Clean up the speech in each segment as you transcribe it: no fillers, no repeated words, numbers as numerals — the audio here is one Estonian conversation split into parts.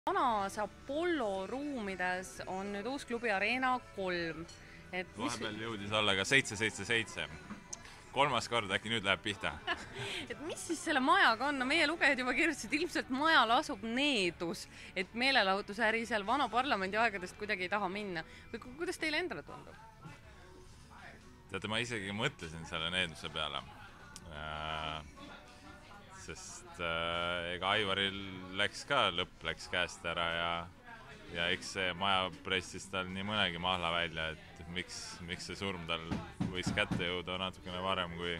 vanas Apollo ruumides on nüüd uus klubi Arena 3. Vahepeal jõudis olla ka 777. Kolmas kord, äkki nüüd läheb pihta. Et mis siis selle majaga on? No meie lugejad juba kirjutasid, ilmselt majal asub needus, et meelelahutusäri seal vana parlamendi aegadest kuidagi ei taha minna. Või kuidas teile endale tundub? Teate, ma isegi mõtlesin selle needuse peale. Sest ega Aivaril lõpp läks käest ära ja eks see maja pressis tal nii mõnegi mahla välja, et miks see surm tal võis kätte jõuda natukene varem, kui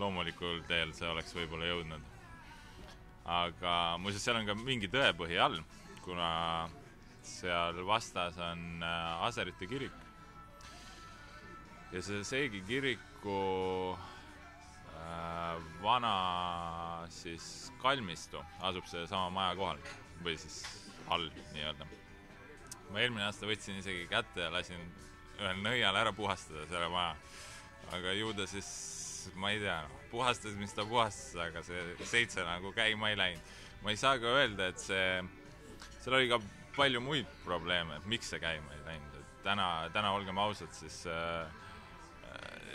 loomulikul teel see oleks võib-olla jõudnud. Aga muuseas, seal on ka mingi tõepõhi all, kuna seal vastas on Aserite kirik. Ja see Seegi kiriku vana siis kalmistu asub see sama maja kohal või siis all nii-öelda. Ma eelmine aasta võtsin isegi kätte ja lasin ühel nõial ära puhastada selle maja. Aga ju ta siis, ma ei tea, puhastas, mis ta puhastas, aga see 7 nagu käima ei läinud. Ma ei saa ka öelda, et seal oli ka palju muid probleeme, et miks see käima ei läinud. Täna olgem ausad, siis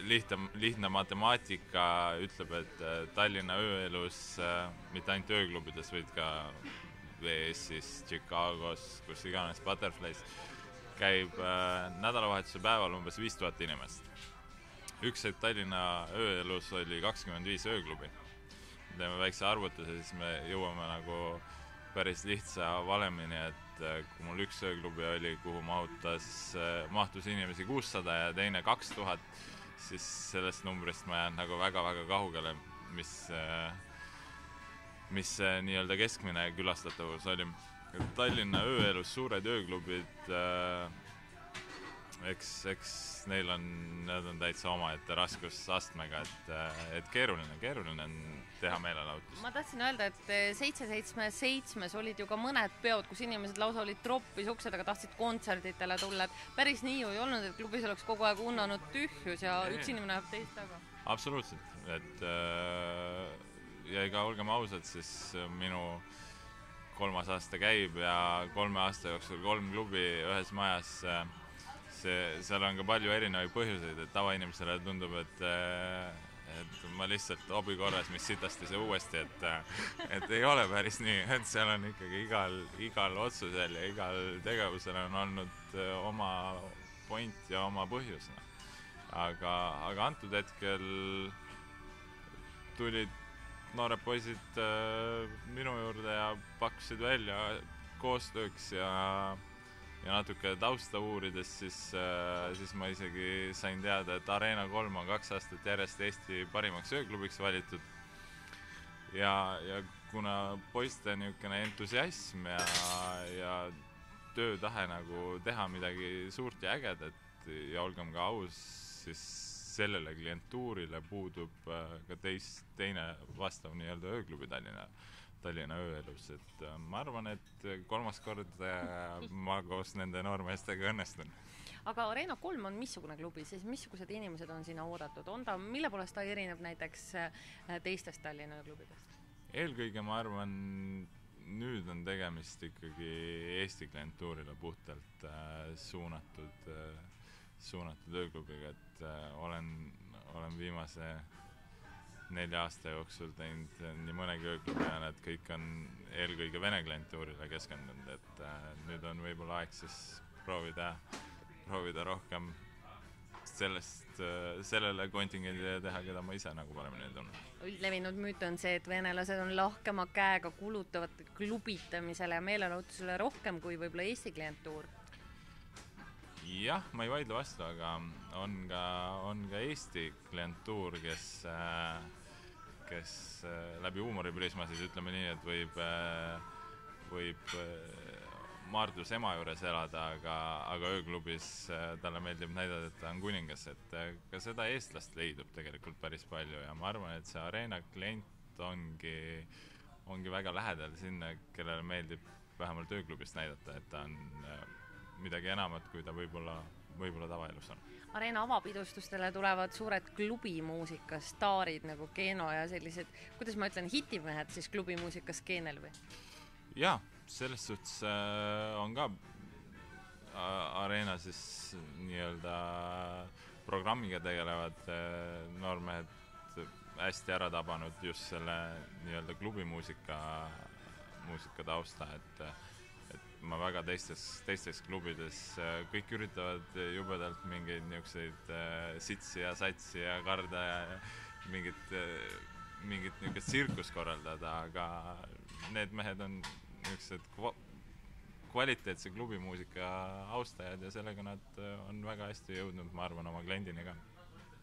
lihtne matemaatika ütleb, et Tallinna ööelus, mitte ainult ööklubides, vaid ka VS-is, Chicagos, kus iganes Butterflies, käib nädalavahetuse päeval umbes 5000 inimest. Üks hetk Tallinna ööelus oli 25 ööklubi. Teeme väikse arvutuse, siis me jõuame nagu päris lihtsa valemini, et kui mul üks ööklubi oli, kuhu mahtus inimesi 600 ja teine 2000, siis sellest numbrist ma jään nagu väga-väga kaugele, mis nii-öelda keskmine külastatavus oli. Tallinna ööelus suured ööklubid, eks neil on täitsa omaette raskusastmega, et keeruline on teha meelelahutust. Ma tahtsin öelda, et 777 olid ju ka mõned peod, kus inimesed lausa olid troppis uksed, aga tahtsid kontserditele tulla. Et päris nii ju ei olnud, et klubis oleks kogu aeg unnanud tühjus ja üks inimene läheb teist taga. Absoluutselt. Ja ega olgem ausad, siis minu 3. aasta käib ja 3 aasta jooksul 3 klubi ühes majas. Seal on ka palju erinevaid põhjuseid, et tavainimesele tundub, et ma lihtsalt hobi korras, mis sitasti see uuesti, et ei ole päris nii, et seal on ikkagi igal otsusel ja igal tegevusel on olnud oma point ja oma põhjus. Aga antud hetkel tulid noored poisid minu juurde ja pakkusid välja koostööks ja natuke tausta uurides, siis ma isegi sain teada, et Arena 3 on 2 aastat järjest Eesti parimaks ööklubiks valitud. Ja kuna poiste niisugune entusiasm ja töötahe nagu teha midagi suurt ja ägedat ja olgem ka aus, siis sellele klientuurile puudub ka teine vastav nii-öelda ööklubi Tallinna ööelus, et ma arvan, et 3. kord ma koos nende noormeestega õnnestun. Aga Arena 3 on missugune klubi, siis missugused inimesed on sinna oodatud? Mille poolest ta erineb näiteks teistest Tallinna ööklubidest? Eelkõige ma arvan, nüüd on tegemist ikkagi Eesti klientuurile puhtalt suunatud ööklubiga, et olen viimase 4 aasta jooksul teinud nii mõnegi ööklubi ja nad kõik on eelkõige vene klientuurile keskendunud, et nüüd on võib-olla aeg siis proovida rohkem sellele kontingendile teha, keda ma ise nagu paremini tunnen. Üldlevinud müüt on see, et venelased on lahkema käega kulutavad klubitamisele ja meelelahutusele rohkem kui võib-olla Eesti klientuur. Jah, ma ei vaidle vastu, aga on ka Eesti klientuur, kes läbi huumoriprisma siis ütleme nii, et võib Maardus ema juures elada, aga ööklubis talle meeldib näidata, et ta on kuningas, et ka seda eestlast leidub tegelikult päris palju ja ma arvan, et see Arena klient ongi väga lähedal sinna, kellele meeldib vähemalt ööklubist näidata, et ta on midagi enamat, kui ta võib-olla tavaelus on. Arena avapidustustele tulevad suured klubimuusika staarid nagu Geno ja sellised, kuidas ma ütlen, hitimehed siis klubimuusika skeenel või? Jaa, selles suhtes on ka Arena siis nii-öelda programmiga tegelevad noormehed hästi ära tabanud just selle nii-öelda klubimuusika tausta, et ma väga teistes klubides kõik üritavad jubedalt mingeid niisuguseid sitsi ja satsi ja karda ja mingit niisugust tsirkust korraldada, aga need mehed on niisugused kvaliteetse klubimuusika austajad ja sellega nad on väga hästi jõudnud, ma arvan, oma kliendini ka.